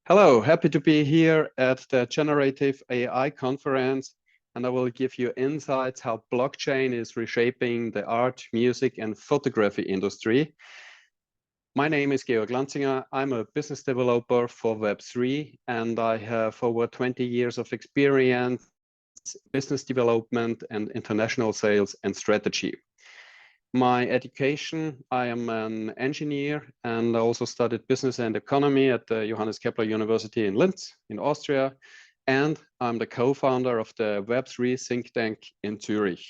Hello, happy to be here at the Generative AI conference, and I will give you insights how blockchain is reshaping the art, music, and photography industry. My name is Georg Lanzinger. I'm a business developer for Web3, and I have over 20 years of experience in business development and international sales and strategy. My education, I am an engineer and I also studied business and economy at the Johannes Kepler University in Linz in Austria. And I'm the co-founder of the Web3 think tank in Zurich.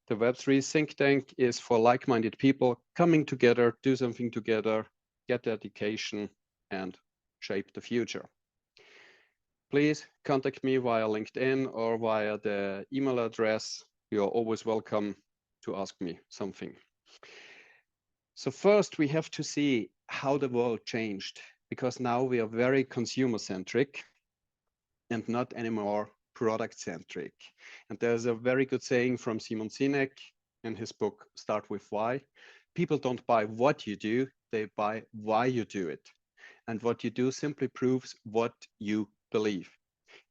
The Web3 think tank is for like-minded people coming together, do something together, get education and shape the future. Please contact me via LinkedIn or via the email address. You're always welcome to ask me something. So first we have to see how the world changed, because now we are very consumer-centric and not anymore product-centric. And there's a very good saying from Simon Sinek in his book, Start With Why. People don't buy what you do, they buy why you do it. And what you do simply proves what you believe.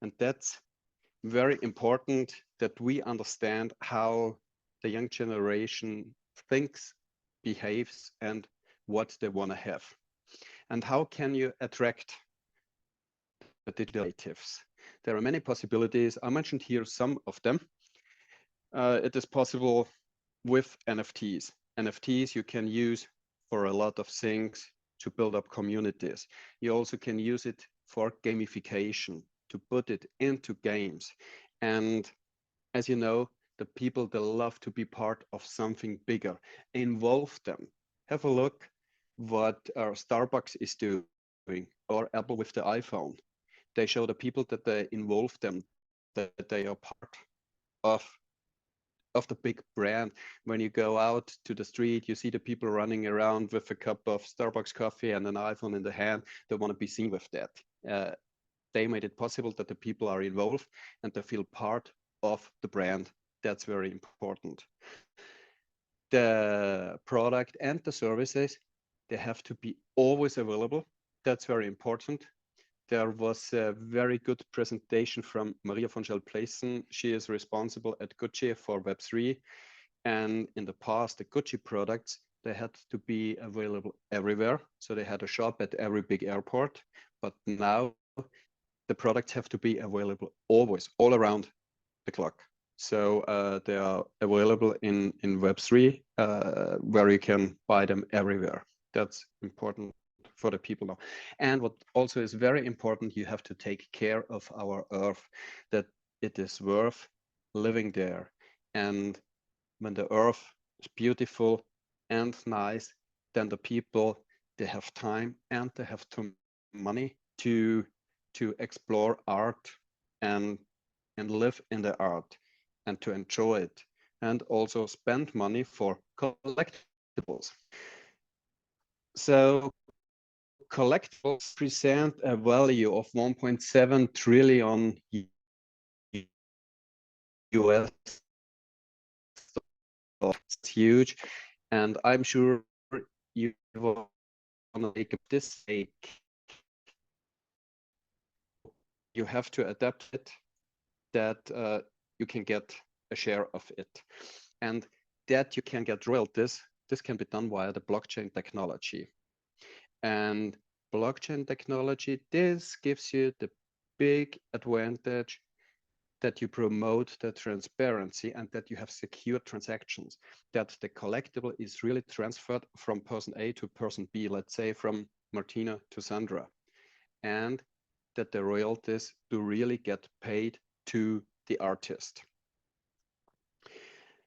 And that's very important that we understand how the young generation thinks, behaves, and what they want to have. And how can you attract the digital natives? There are many possibilities. I mentioned here some of them. It is possible with NFTs. NFTs you can use for a lot of things to build up communities. You also can use it for gamification, to put it into games. And as you know, the people, they love to be part of something bigger. Involve them. Have a look what Starbucks is doing, or Apple with the iPhone. They show the people that they involve them, that they are part of the big brand. When you go out to the street, you see the people running around with a cup of Starbucks coffee and an iPhone in the hand. They want to be seen with that. They made it possible that the people are involved and they feel part of the brand. That's very important. The product and the services, they have to be always available. That's very important. There was a very good presentation from Maria von Schell-Playson. She is responsible at Gucci for Web3. And in the past, the Gucci products, they had to be available everywhere. So they had a shop at every big airport. But now the products have to be available always, all around the clock. So they are available in Web3, where you can buy them everywhere. That's important for the people now. And what also is very important, you have to take care of our earth, that it is worth living there. And when the earth is beautiful and nice, then the people, they have time and they have money to explore art and live in the art and to enjoy it, and also spend money for collectibles. So collectibles present a value of 1.7 trillion US. It's huge, and I'm sure you want to make this stake. You have to adapt it, that you can get a share of it, and that you can get royalties. This can be done via the blockchain technology. And blockchain technology, this gives you the big advantage that you promote the transparency and that you have secure transactions, that the collectible is really transferred from person A to person B, let's say from Martina to Sandra, and that the royalties do really get paid to the artist.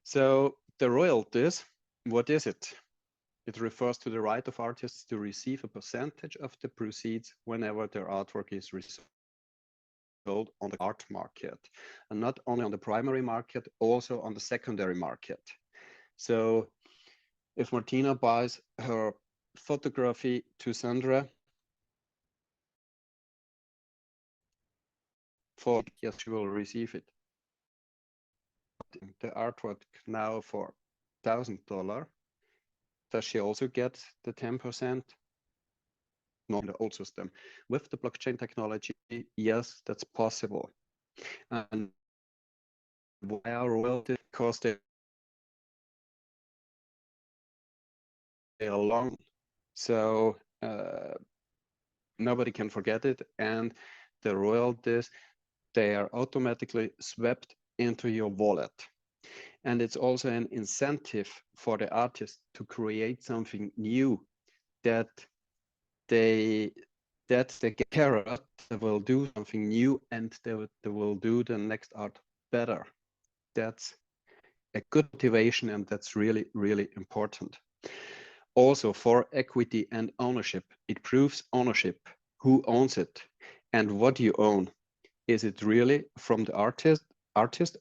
So the royalties, what is it? It refers to the right of artists to receive a percentage of the proceeds whenever their artwork is sold on the art market, and not only on the primary market, also on the secondary market. So if Martina buys her photography to Sandra for, yes, she will receive it. The artwork now for $1,000, does she also get the 10%? not in the old system. With the blockchain technology, yes, that's possible. And why are royalties? Because they are long, so nobody can forget it, and the royalties, they are automatically swept into your wallet. And it's also an incentive for the artist to create something new that they care about. They will do something new, and they will do the next art better. That's a good motivation, and that's really, really important. Also, for equity and ownership, it proves ownership, who owns it and what you own. Is it really from the artist,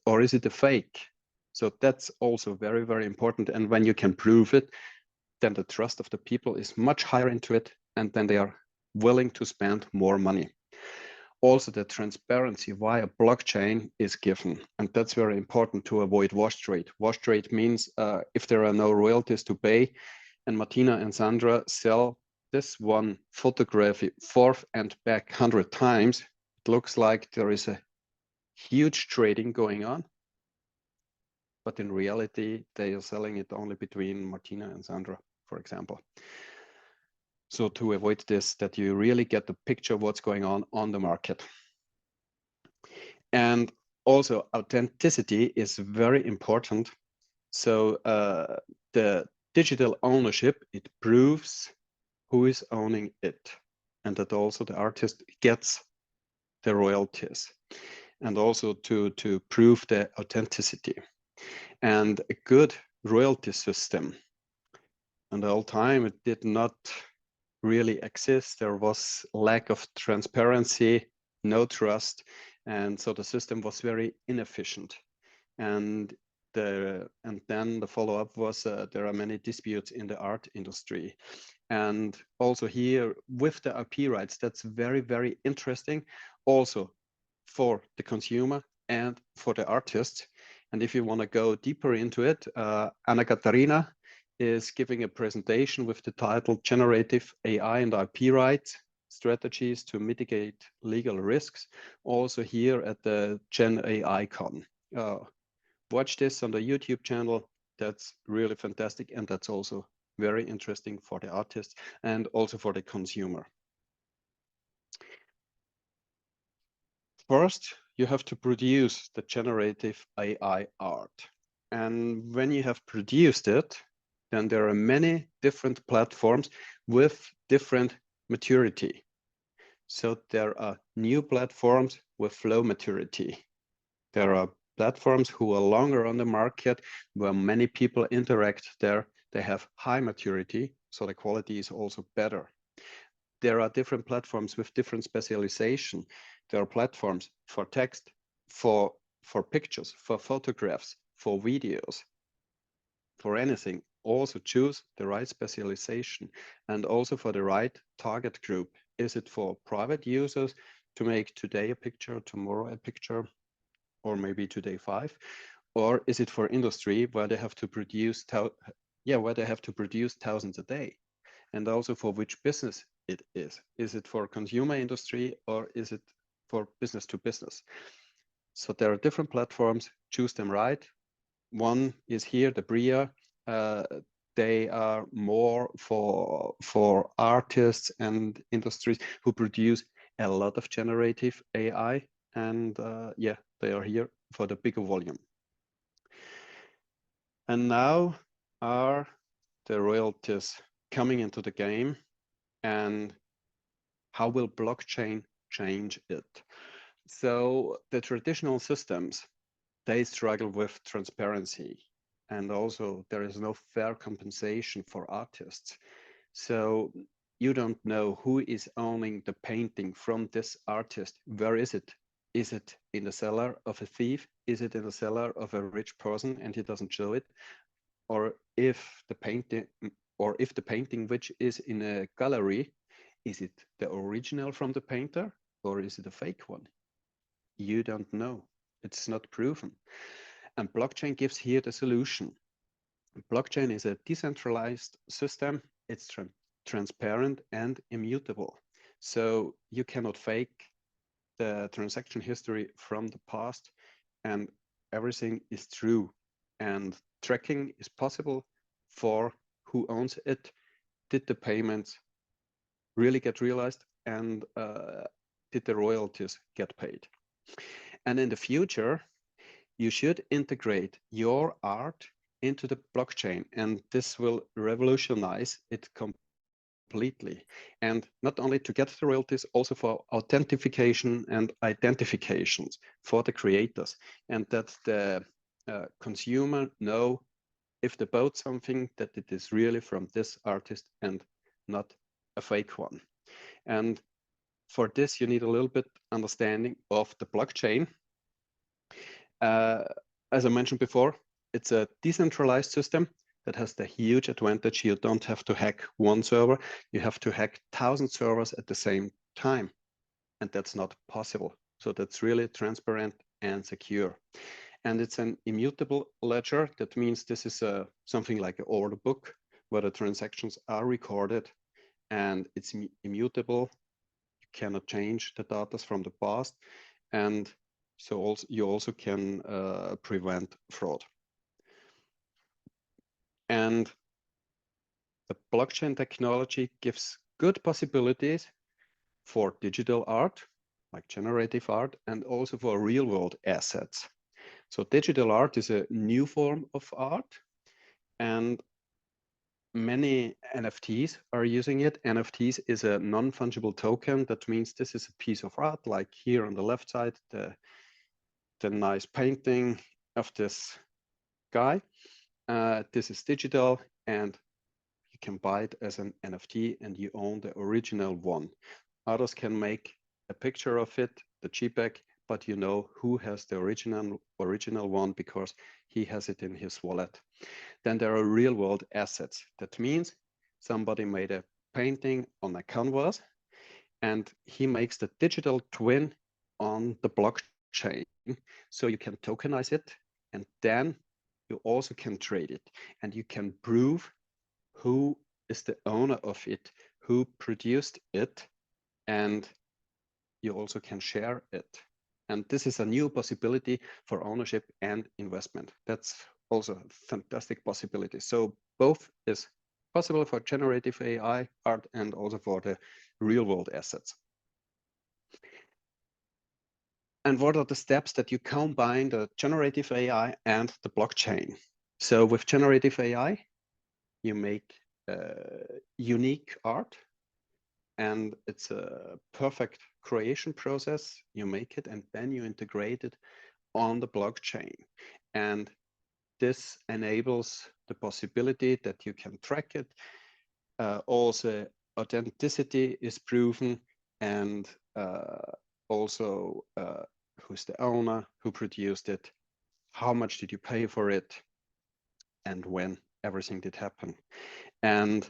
or is it a fake? So that's also very, very important. And when you can prove it, then the trust of the people is much higher into it, and then they are willing to spend more money. Also, the transparency via blockchain is given, and that's very important to avoid wash trade. Wash trade means if there are no royalties to pay, and Martina and Sandra sell this one photography forth and back 100 times, it looks like there is a huge trading going on, but in reality, they are selling it only between Martina and Sandra, for example. So to avoid this, that you really get the picture of what's going on the market. And also authenticity is very important. So the digital ownership, it proves who is owning it, and that also the artist gets the royalties, and also to prove the authenticity. And a good royalty system, and the whole time it did not really exist. There was lack of transparency, no trust, and so the system was very inefficient. And then the follow-up was there are many disputes in the art industry. And also here with the IP rights, that's very, very interesting also for the consumer and for the artist. And if you want to go deeper into it, Anna Katarina is giving a presentation with the title Generative AI and IP Rights, Strategies to Mitigate Legal Risks, also here at the Gen AI Con. Watch this on the YouTube channel. That's really fantastic, and that's also very interesting for the artist and also for the consumer. First, you have to produce the generative AI art. And when you have produced it, then there are many different platforms with different maturity. So there are new platforms with low maturity. There are platforms who are longer on the market, where many people interact there. They have high maturity, so the quality is also better. There are different platforms with different specialization. There are platforms for text, for pictures, for photographs, for videos, for anything. Also choose the right specialization, and also for the right target group. Is it for private users to make today a picture, tomorrow a picture, or maybe today 5? Or is it for industry where they have to produce thousands a day? And also for which business it is. Is it for consumer industry, or is it for business to business? So there are different platforms, choose them right. One is here, the BRIA. They are more for artists and industries who produce a lot of generative AI. And they are here for the bigger volume. And now are the royalties coming into the game, and how will blockchain change it? So the traditional systems, they struggle with transparency, and also there is no fair compensation for artists. So you don't know who is owning the painting from this artist. Where is it? Is it in the cellar of a thief? Is it in the cellar of a rich person and he doesn't show it? Or if the painting which is in a gallery, is it the original from the painter, or is it a fake one? You don't know. It's not proven. And blockchain gives here the solution. Blockchain is a decentralized system. It's transparent and immutable. So you cannot fake the transaction history from the past, and everything is true. And tracking is possible for who owns it. Did the payments really get realized, and did the royalties get paid? And in the future, you should integrate your art into the blockchain, and this will revolutionize it completely. And not only to get the royalties, also for authentication and identifications for the creators, and that the consumer know if they bought something, that it is really from this artist and not a fake one. And for this, you need a little bit understanding of the blockchain. As I mentioned before, it's a decentralized system that has the huge advantage. You don't have to hack one server. You have to hack 1,000 servers at the same time. And that's not possible. So that's really transparent and secure. And it's an immutable ledger. That means this is something like an order book where the transactions are recorded, and it's immutable. You cannot change the data from the past. And so also, you also can prevent fraud. And the blockchain technology gives good possibilities for digital art, like generative art, and also for real world assets. So digital art is a new form of art, and many NFTs are using it. NFTs is a non-fungible token. That means this is a piece of art, like here on the left side, the nice painting of this guy. This is digital, and you can buy it as an NFT, and you own the original one. Others can make a picture of it, the JPEG, but you know who has the original one because he has it in his wallet. Then there are real world assets. That means somebody made a painting on a canvas, and he makes the digital twin on the blockchain. So you can tokenize it, and then you also can trade it, and you can prove who is the owner of it, who produced it, and you also can share it. And this is a new possibility for ownership and investment. That's also a fantastic possibility. So both is possible for generative AI art and also for the real world assets. And what are the steps that you combine the generative AI and the blockchain? So with generative AI, you make unique art, and it's a perfect creation process. You make it and then you integrate it on the blockchain. And this enables the possibility that you can track it. Also, authenticity is proven, and also who's the owner, who produced it, how much did you pay for it, and when everything did happen. And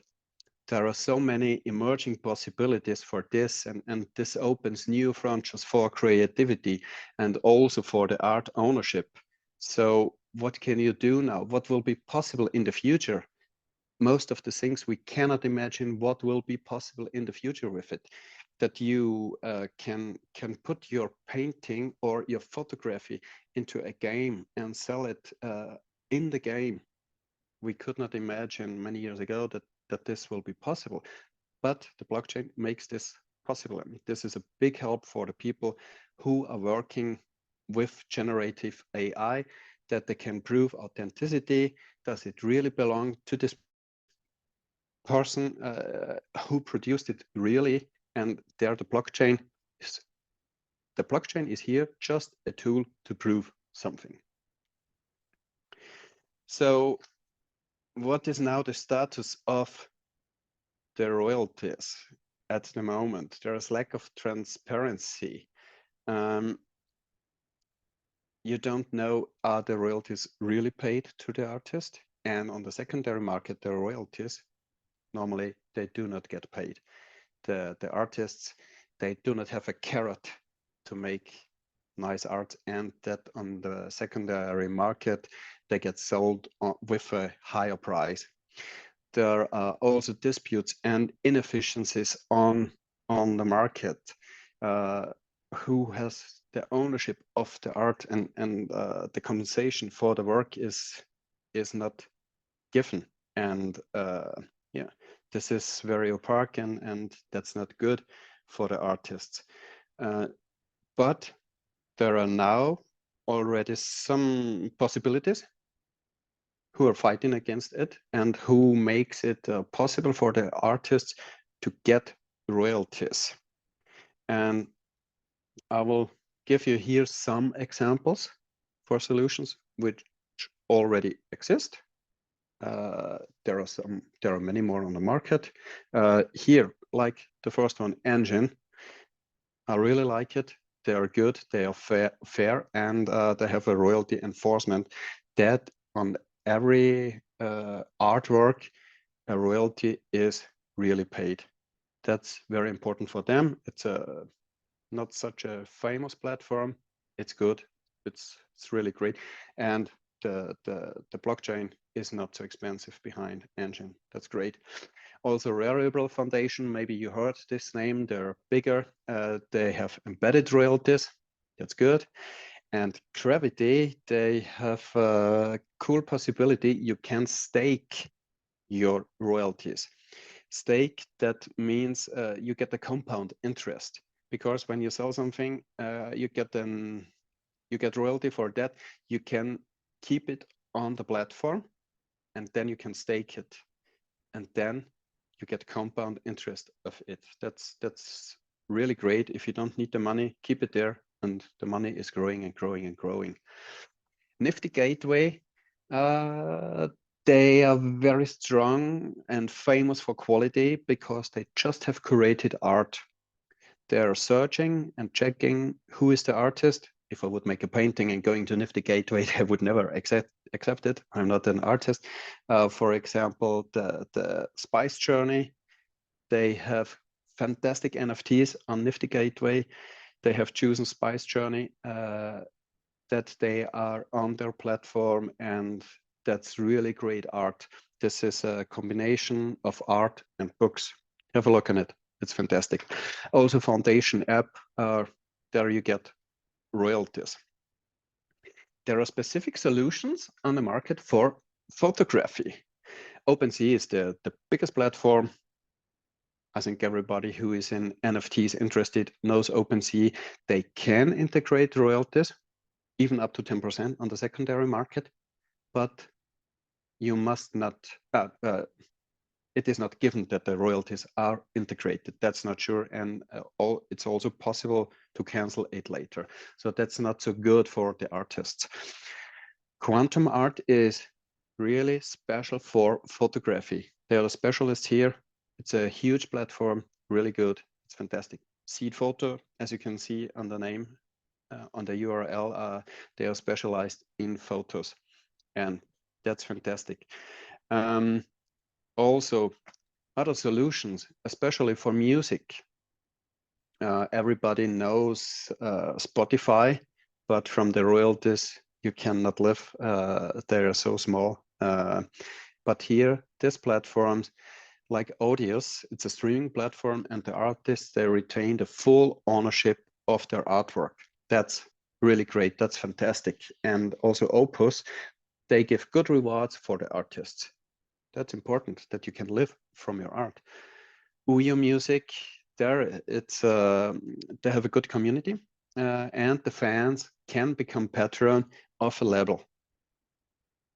there are so many emerging possibilities for this, and this opens new frontiers for creativity and also for the art ownership. So what can you do now? What will be possible in the future? Most of the things we cannot imagine what will be possible in the future with it. That you can put your painting or your photography into a game and sell it in the game. We could not imagine many years ago that this will be possible, but the blockchain makes this possible. I mean, this is a big help for the people who are working with generative AI, that they can prove authenticity. Does it really belong to this person who produced it really? And there the blockchain is here just a tool to prove something. So what is now the status of the royalties at the moment? There is lack of transparency. You don't know, are the royalties really paid to the artist? And on the secondary market, the royalties, normally they do not get paid. The artists, they do not have a carrot to make nice art, and that on the secondary market, they get sold with a higher price. There are also disputes and inefficiencies on on the market, who has the ownership of the art, and the compensation for the work is not given. And yeah, this is very opaque, and that's not good for the artists. But there are now already some possibilities who are fighting against it, and who makes it possible for the artists to get royalties. And I will give you here some examples for solutions which already exist. There are many more on the market. Here, like the first one, Engine. I really like it. They are good. They are fair, and they have a royalty enforcement that on every artwork, a royalty is really paid. That's very important for them. It's not such a famous platform. It's good. It's really great, and the blockchain is not so expensive behind Engine. That's great. Also, Rarible Foundation, maybe you heard this name. They're bigger. They have embedded royalties. That's good. And Gravity, they have a cool possibility. You can stake your royalties. Stake, that means you get the compound interest, because when you sell something, you get royalty for that. You can keep it on the platform, and then you can stake it, and then you get compound interest of it. That's really great. If you don't need the money, keep it there, and the money is growing and growing and growing. Nifty Gateway, they are very strong and famous for quality because they just have curated art. They're searching and checking who is the artist. If I would make a painting and going to Nifty Gateway, they would never accept it. I'm not an artist. For example, the Spice Journey, they have fantastic NFTs on Nifty Gateway. They have chosen Spice Journey that they are on their platform, and that's really great art. This is a combination of art and books. Have a look on it. It's fantastic. Also, Foundation app, there you get royalties. There are specific solutions on the market for photography. OpenSea is the biggest platform. I think everybody who is in NFTs interested knows OpenSea. They can integrate royalties, even up to 10% on the secondary market, but you must not, it is not given that the royalties are integrated. That's not sure, and it's also possible to cancel it later. So that's not so good for the artists. Quantum Art is really special for photography. They are specialists here. It's a huge platform, really good. It's fantastic. Seed Photo, as you can see on the name, on the URL, they are specialized in photos, and that's fantastic. Also, other solutions, especially for music. Everybody knows Spotify, but from the royalties, you cannot live. They are so small. But here, this platforms like Audius, it's a streaming platform, and the artists, they retain the full ownership of their artwork. That's really great. That's fantastic. And also Opus, they give good rewards for the artists. That's important, that you can live from your art. Uyo Music, there it's they have a good community, and the fans can become patron of a label.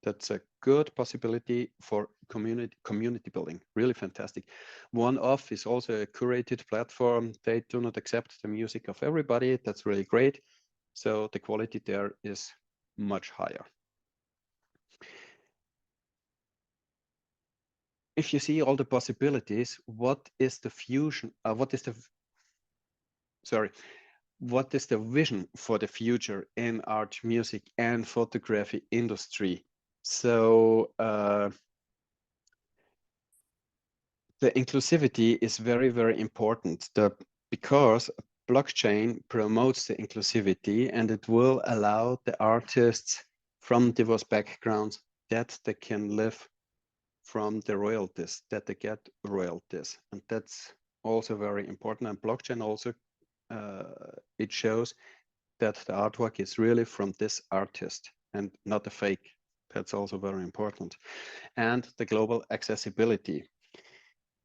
That's a good possibility for community building. Really fantastic. One-Off is also a curated platform. They do not accept the music of everybody. That's really great. So the quality there is much higher. If you see all the possibilities, what is the fusion? What is the vision for the future in art, music, and photography industry? So the inclusivity is very, very important because blockchain promotes the inclusivity, and it will allow the artists from diverse backgrounds that they can live from the royalties, that they get royalties. And that's also very important. And blockchain also, it shows that the artwork is really from this artist and not a fake. That's also very important. And the global accessibility.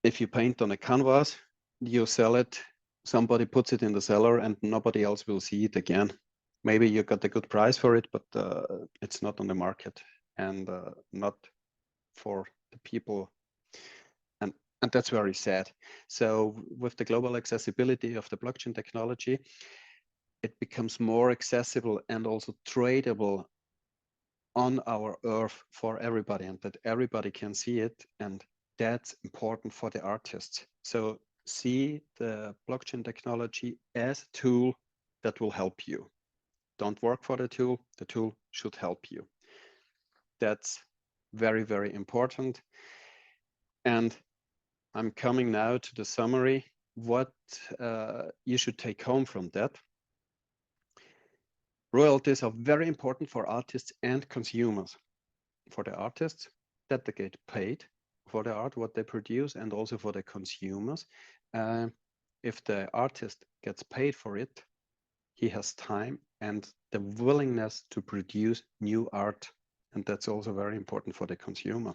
If you paint on a canvas, you sell it, somebody puts it in the cellar and nobody else will see it again. Maybe you got a good price for it, but it's not on the market and not for the people. And that's very sad. So with the global accessibility of the blockchain technology, it becomes more accessible and also tradable on our earth for everybody, and that everybody can see it. And that's important for the artists. So see the blockchain technology as a tool that will help you. Don't work for the tool should help you. That's very, very important. And I'm coming now to the summary, what you should take home from that. Royalties are very important for artists and consumers. For the artists, that they get paid for the art, what they produce, and also for the consumers. If the artist gets paid for it, he has time and the willingness to produce new art. And that's also very important for the consumer.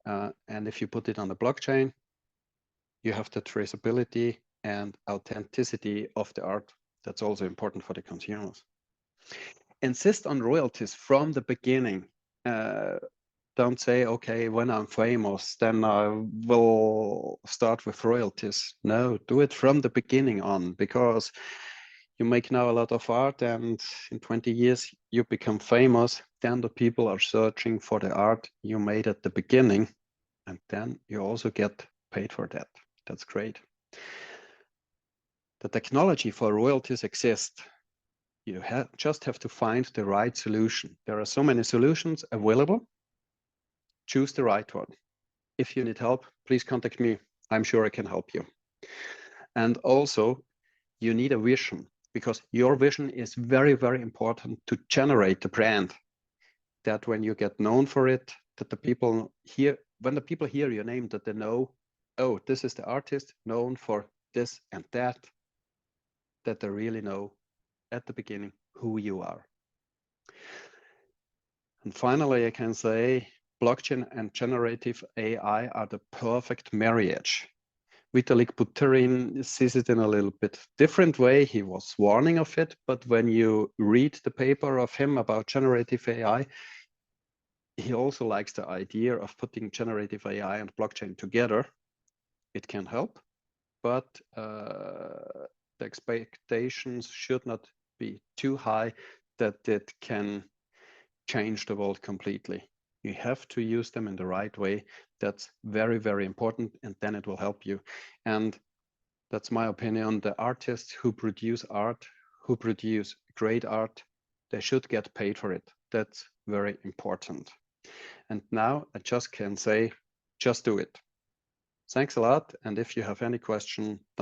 And if you put it on the blockchain, you have the traceability and authenticity of the art. That's also important for the consumers. Insist on royalties from the beginning. Don't say, okay, when I'm famous, then I will start with royalties. No, do it from the beginning on, because you make now a lot of art and in 20 years you become famous. Then the people are searching for the art you made at the beginning, and then you also get paid for that. That's great. The technology for royalties exists. You just have to find the right solution. There are so many solutions available. Choose the right one. If you need help, please contact me. I'm sure I can help you. And also, you need a vision, because your vision is very, very important to generate the brand. That when you get known for it, that the people hear, when the people hear your name, that they know, oh, this is the artist known for this and that they really know at the beginning who you are. And finally, I can say blockchain and generative AI are the perfect marriage. Vitalik Buterin sees it in a little bit different way. He was warning of it, but when you read the paper of him about generative AI, he also likes the idea of putting generative AI and blockchain together. It can help, but the expectations should not be too high that it can change the world completely. You have to use them in the right way. That's very, very important, and then it will help you. And that's my opinion. The artists who produce art, who produce great art, they should get paid for it. That's very important. And now I just can say, just do it. Thanks a lot. And if you have any question, don't